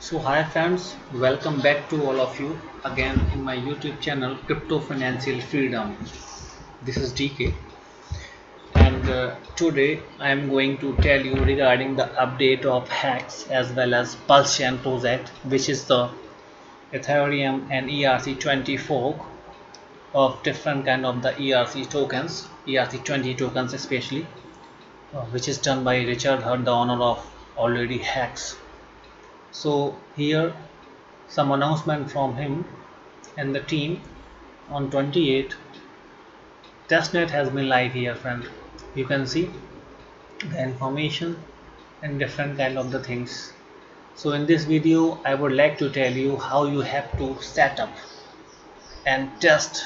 So hi friends, welcome back to all of you again in my YouTube channel Crypto Financial Freedom. This is DK and today I am going to tell you regarding the update of Hex as well as Pulse Chain project, which is the Ethereum and ERC20 fork of different kind of the ERC tokens, ERC20 tokens especially, which is done by Richard Heart, the owner of already Hex. So here some announcement from him and the team on 28. Testnet has been live here, friend. You can see the information and different kind of the things. So in this video I would like to tell you how you have to set up and test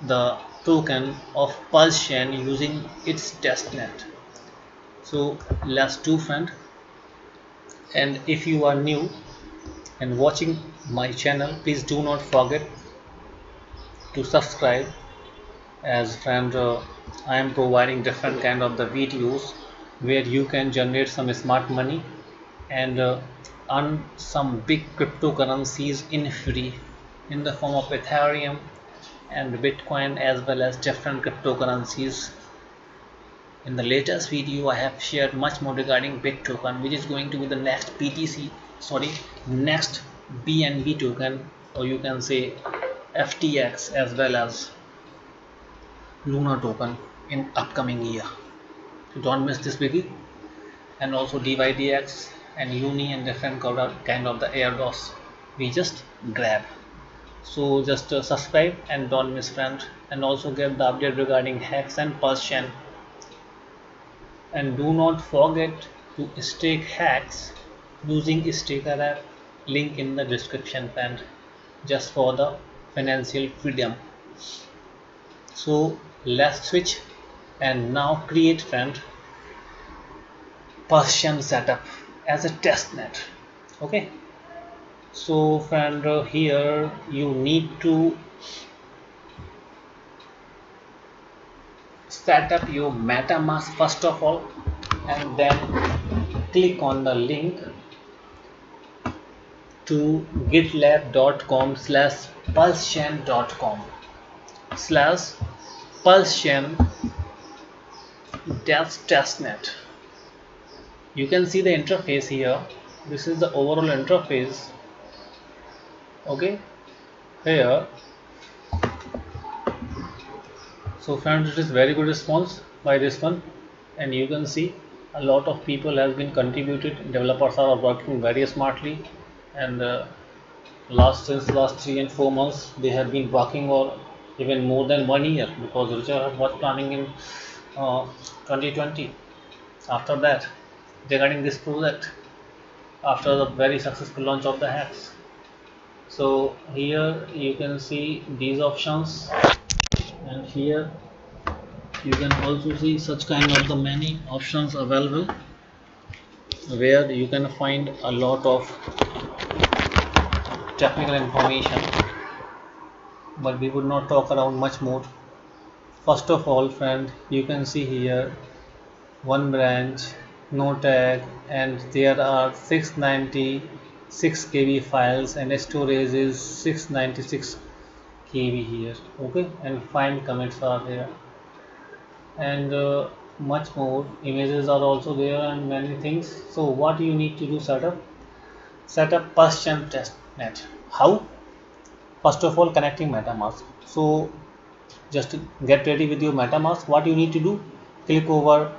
the token of Pulse Chain using its testnet. So let's do, friend. And if you are new and watching my channel, please do not forget to subscribe, as friend I am providing different kind of the videos where you can generate some smart money and earn some big cryptocurrencies in free in the form of Ethereum and Bitcoin as well as different cryptocurrencies. In the latest video I have shared much more regarding BitToken, which is going to be the next next BNB token, or you can say FTX, as well as Luna token in upcoming year. So don't miss this video. And also DYDX and Uni and different kind of the airdrops we just grab. So just subscribe and don't miss, friend, and also get the update regarding Hex and Pulse Chain. And do not forget to stake Hex using Staker app, link in the description, friend, just for the financial freedom. So let's switch and now create, friend, Pulse Chain setup as a testnet. Okay, so friend, here you need to set up your MetaMask first of all, and then click on the link to gitlab.com/pulsechain.com slash pulsechain testnet. You can see the interface here. This is the overall interface. Okay, here. So friends, it is very good response by this one, and you can see a lot of people has been contributed. Developers are working very smartly, and since last 3 and 4 months they have been working, or even more than 1 year, because Richard was planning in 2020. After that, regarding this project, after the very successful launch of the Hex. So here you can see these options, and here you can also see such kind of the many options available, where you can find a lot of technical information, but we would not talk around much more. First of all, friend, you can see here one branch, no tag, and there are 696 KB files, and storage is 696 KB here. Okay, and find commits are there, and much more images are also there, and many things. So what you need to do, set up Pulse Chain testnet. How? First of all, connecting MetaMask. So just to get ready with your MetaMask, what you need to do, click over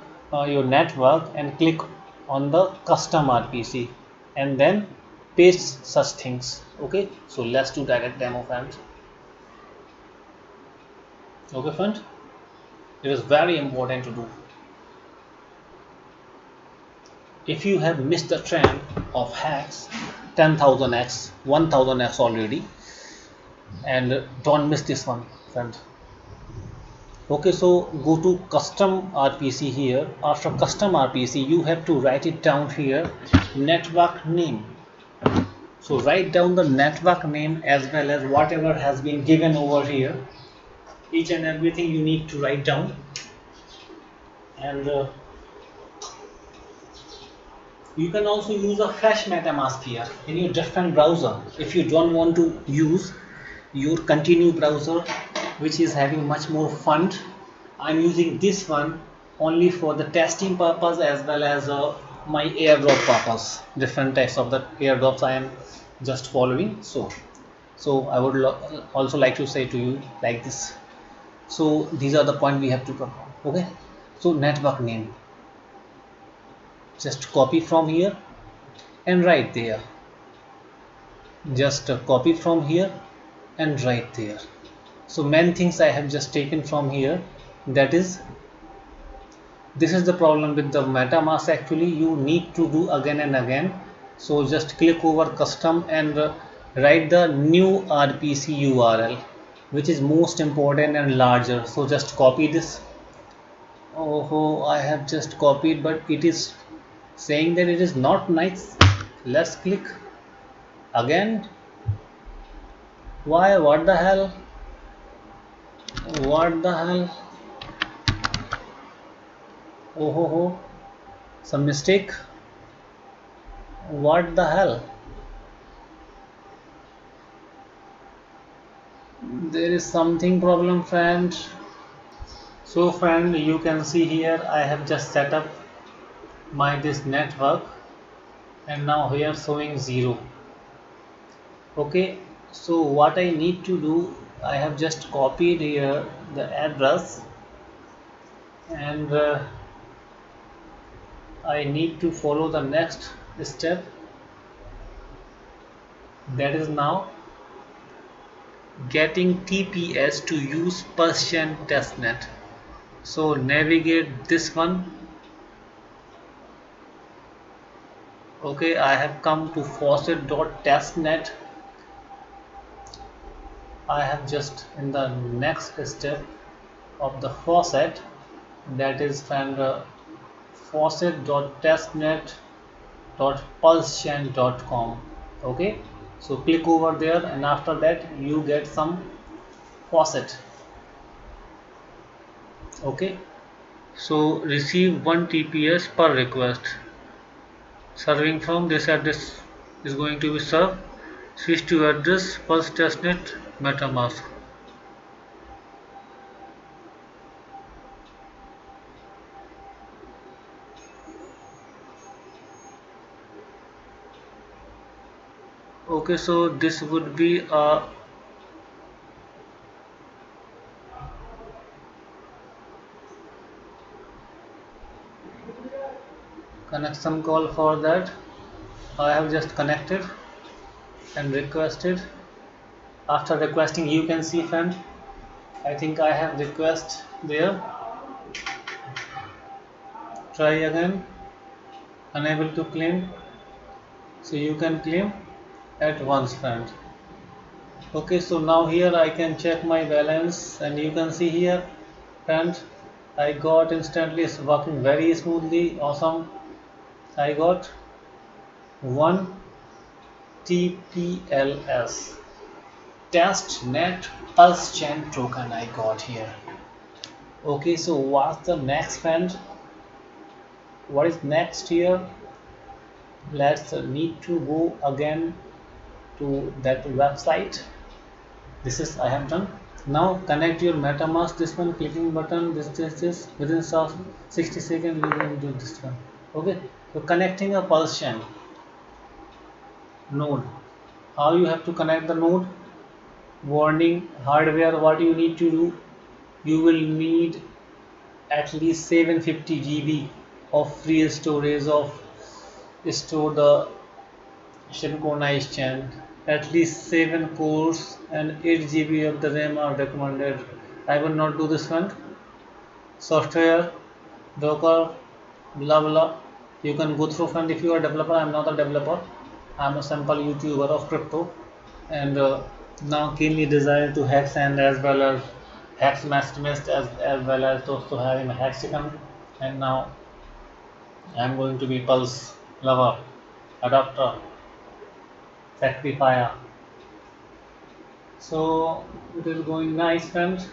your network and click on the custom RPC, and then paste such things. Okay, so let's do direct demo, friends. Okay, friend, it is very important to do. If you have missed the trend of Hex 10,000x, 1000x already, and don't miss this one, friend. Okay, so go to custom RPC here. After custom RPC, you have to write it down here, network name. So write down the network name as well as whatever has been given over here. Each and everything you need to write down, and You can also use a fresh MetaMask here in your different browser if you don't want to use your continue browser, which is having much more fun. I'm using this one only for the testing purpose as well as my airdrop purpose. Different types of the airdrops I am just following. So I would also like to say to you like this. So these are the points we have to cover. Okay, so network name, just copy from here and write there. Just copy from here and write there. So many things I have just taken from here. That is, this is the problem with the MetaMask. Actually you need to do again and again. So just click over custom and write the new RPC URL, which is most important and larger. So just copy this. Oh, I have just copied, but it is saying that it is not nice. Let's click again. Why? What the hell? What the hell? Oh, some mistake. What the hell? There is something problem, friend. So friend, you can see here I have just set up my this network, and now here showing 0. Okay, so what I need to do, I have just copied here the address, and I need to follow the next step, that is now getting TPS to use Persian testnet. So navigate this one. Okay, I have come to faucet.testnet. I have just in the next step of the faucet, that is from faucet.testnet.pulsion.com. okay, so click over there, and after that you get some faucet. Okay, so receive 1 TPS per request. Serving from this address is going to be served. Switch to address first testnet MetaMask. Okay, so this would be a connection call. For that I have just connected and requested. After requesting, you can see friend, I think I have request there. Try again. Unable to claim. So you can claim at once, friend. Okay, so now here I can check my balance, and you can see here, friend, I got instantly, it's working very smoothly. Awesome. I got 1 TPLS testnet pulse chain token I got here. Okay, so what's the next, friend? What is next here? Let's need to go again to that website. This is I have done. Now connect your MetaMask. This one, clicking button. This within 60 seconds you will do this one. Okay, so connecting a pulse chain node. How you have to connect the node? Warning, hardware. What you need to do? You will need at least 750 GB of free storage of store the synchronized chain. At least 7 cores and 8 GB of the RAM are recommended. I will not do this one. Software, Docker, blah blah. You can go through, friend. If you are a developer, I am not a developer. I am a simple YouTuber of crypto, and now keenly desire to hacks, and as well as hacks maximist, as well as also having a hexagon. And now I am going to be pulse lover, adapter, sacrifier. So it is going nice, friends.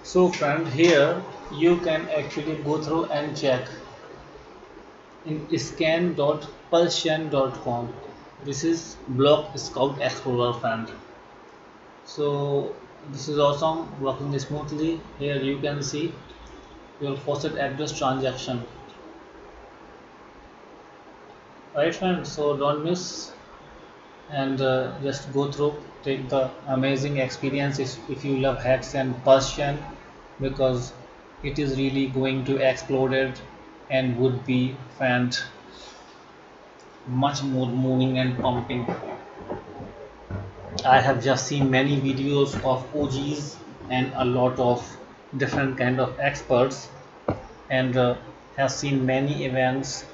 So friend, here you can actually go through and check in scan.pulsion.com. This is Block Scout Explorer friend. So this is awesome, working smoothly. Here you can see your faucet address transaction. Right friend, so don't miss and just go through, take the amazing experience if you love hacks and Persian, because it is really going to explode it and would be found much more moving and pumping. I have just seen many videos of OGs and a lot of different kind of experts, and have seen many events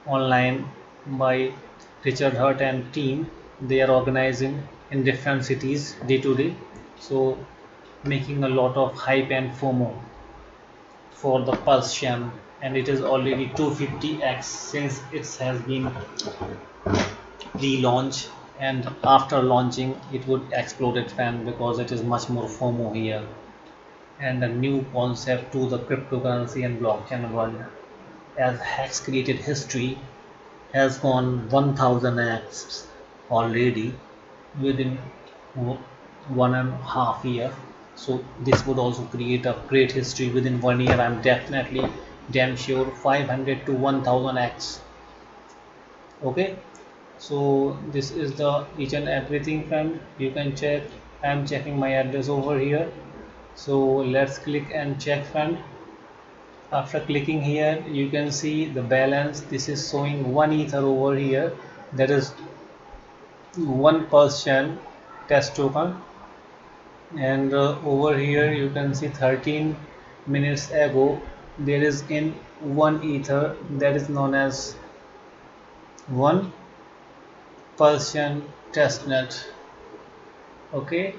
online by Richard Hurt and team. They are organizing in different cities day to day, so making a lot of hype and FOMO for the Pulse Sham, and it is already 250x since it has been pre-launch, and after launching it would explode it fan because it is much more FOMO here, and a new concept to the cryptocurrency and blockchain world, as Hex created history, has gone 1000x already within 1.5 year. So this would also create a great history within 1 year. I'm definitely damn sure 500 to 1000x. Okay, so this is the each and everything friend. You can check. I'm checking my address over here. So let's click and check friend. After clicking here you can see the balance. This is showing 1 ether over here, that is 1% test token, and over here you can see 13 minutes ago there is in 1 ether, that is known as 1% testnet. Okay,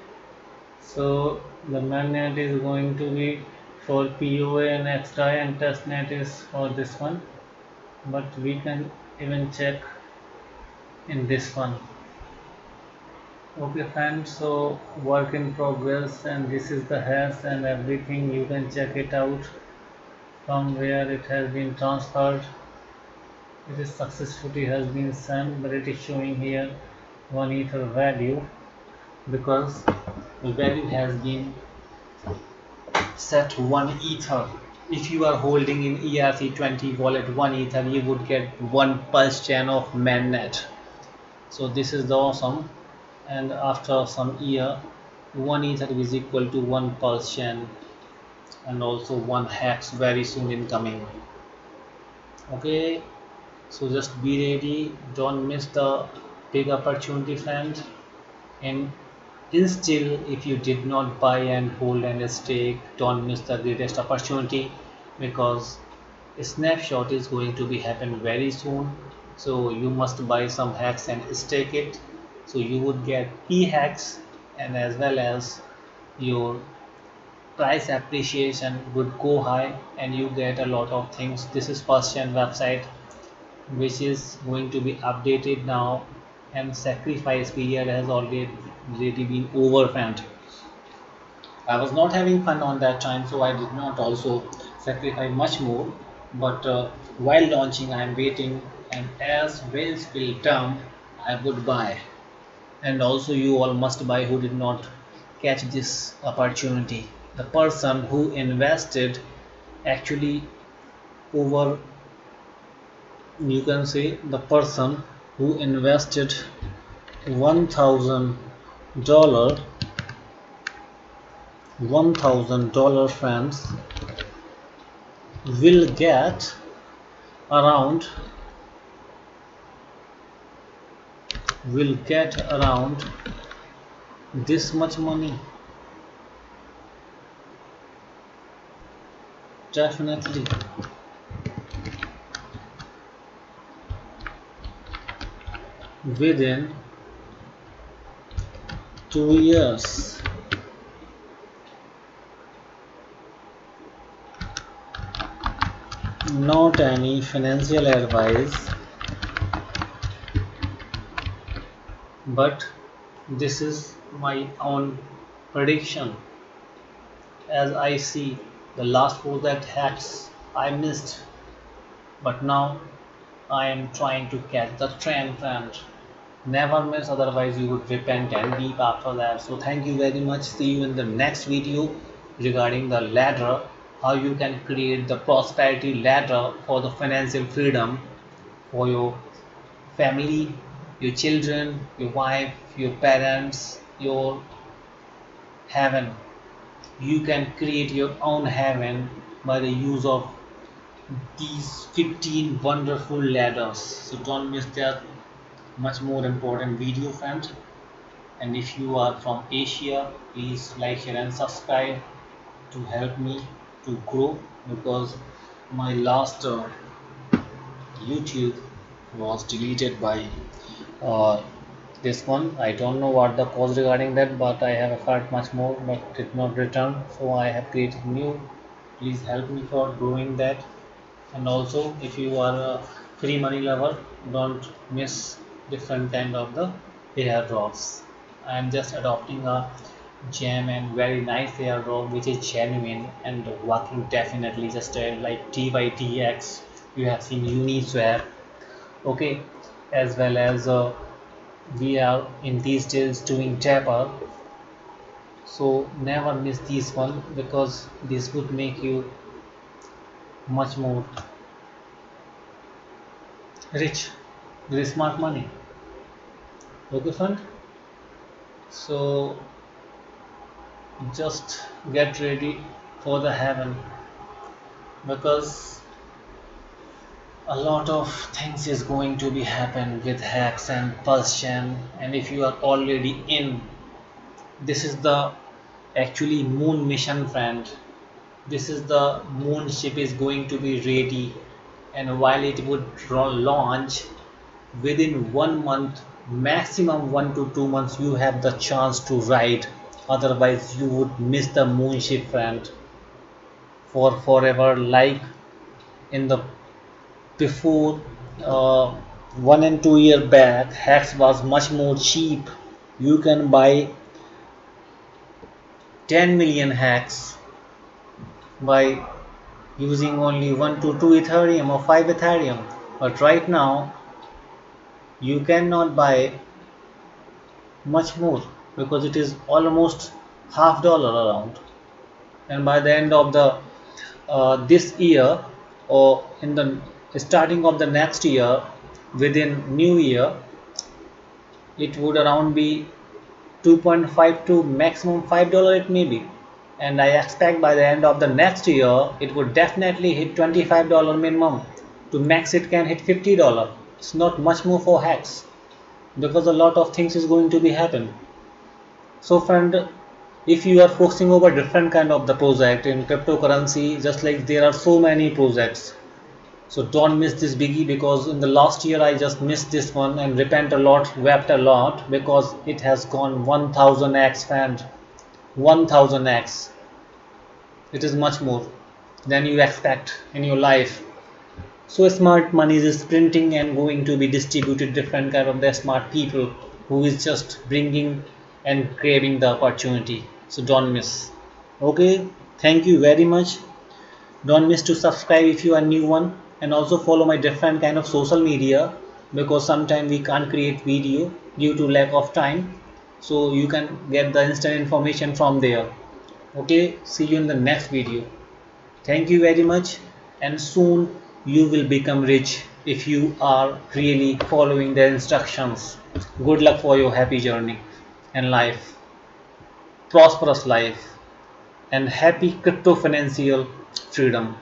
so the mainnet is going to be for POA and extra, and testnet is for this one, but we can even check in this one. Okay friends, so work in progress, and this is the hash and everything. You can check it out from where it has been transferred. It is successfully has been sent, but it is showing here 1 ether value because the value has been set 1 ether. If you are holding in ERC20 wallet 1 ether, you would get 1% of mainnet. So this is the awesome, and after some year 1 ether is equal to 1%, and also 1 hex very soon incoming. Okay, so just be ready, don't miss the big opportunity friend. And still, if you did not buy and hold and stake, don't miss the greatest opportunity, because a snapshot is going to be happen very soon. So you must buy some hacks and stake it, so you would get p hacks, and as well as your price appreciation would go high and you get a lot of things. This is first gen website which is going to be updated now, and sacrifice period has already been over. I was not having fun on that time, so I did not also sacrifice much more. But while launching, I am waiting, and as whales will dump, I would buy. And also, you all must buy who did not catch this opportunity. The person who invested actually over, you can say, the person who invested $1,000, $1,000 friends, will get around this much money. Definitely within 2 years. Not any financial advice, but this is my own prediction. As I see, the last project hacks I missed, but now I am trying to catch the trend, friend. Never miss, otherwise you would repent and weep after that. So thank you very much. See you in the next video regarding the ladder, how you can create the prosperity ladder for the financial freedom for your family, your children, your wife, your parents, your heaven. You can create your own heaven by the use of these 15 wonderful ladders. So don't miss that much more important video, friend. And if you are from Asia, please like, share and subscribe to help me to grow, because my last YouTube was deleted by uh, this one. I don't know what the cause regarding that, but I have effort much more but did not return, so I have created new. Please help me for growing that. And also, if you are a free money lover, don't miss different kind of the airdrops. I am just adopting a gem and very nice airdrop which is genuine and working definitely, just like TYTX. You have seen Uniswap, okay, as well as we are in these days doing Tapper. So never miss this one, because this would make you much more rich with smart money. Okay, friend. So just get ready for the heaven, because a lot of things is going to be happen with hacks and pulsion. And if you are already in, this is the actually moon mission, friend. This is the moon ship is going to be ready, and while it would launch within 1 month, maximum 1 to 2 months, you have the chance to ride. Otherwise you would miss the moon ship, friend, for forever. Like in the before, 1 and 2 year back, hacks was much more cheap. You can buy 10 million hacks by using only 1 to 2 Ethereum or 5 Ethereum. But right now you cannot buy much more, because it is almost $half around. And by the end of the this year, or in the starting of the next year, within new year, it would around be 2.5 to maximum $5 it may be. And I expect by the end of the next year it would definitely hit $25 minimum. To max it can hit $50. It's not much more for hacks, because a lot of things is going to be happen. So friend, if you are focusing over different kind of the project in cryptocurrency, just like there are so many projects, so don't miss this biggie, because in the last year I just missed this one and repent a lot, wept a lot, because it has gone 1000x, friend. 1000x. It is much more than you expect in your life. So smart money is printing and going to be distributed different kind of the smart people who is just bringing and craving the opportunity. So don't miss. Okay, thank you very much. Don't miss to subscribe if you are new one, and also follow my different kind of social media, because sometimes we can't create video due to lack of time, so you can get the instant information from there. Okay, see you in the next video. Thank you very much, and soon you will become rich if you are really following the instructions. Good luck for your happy journey and life, prosperous life, and happy crypto financial freedom.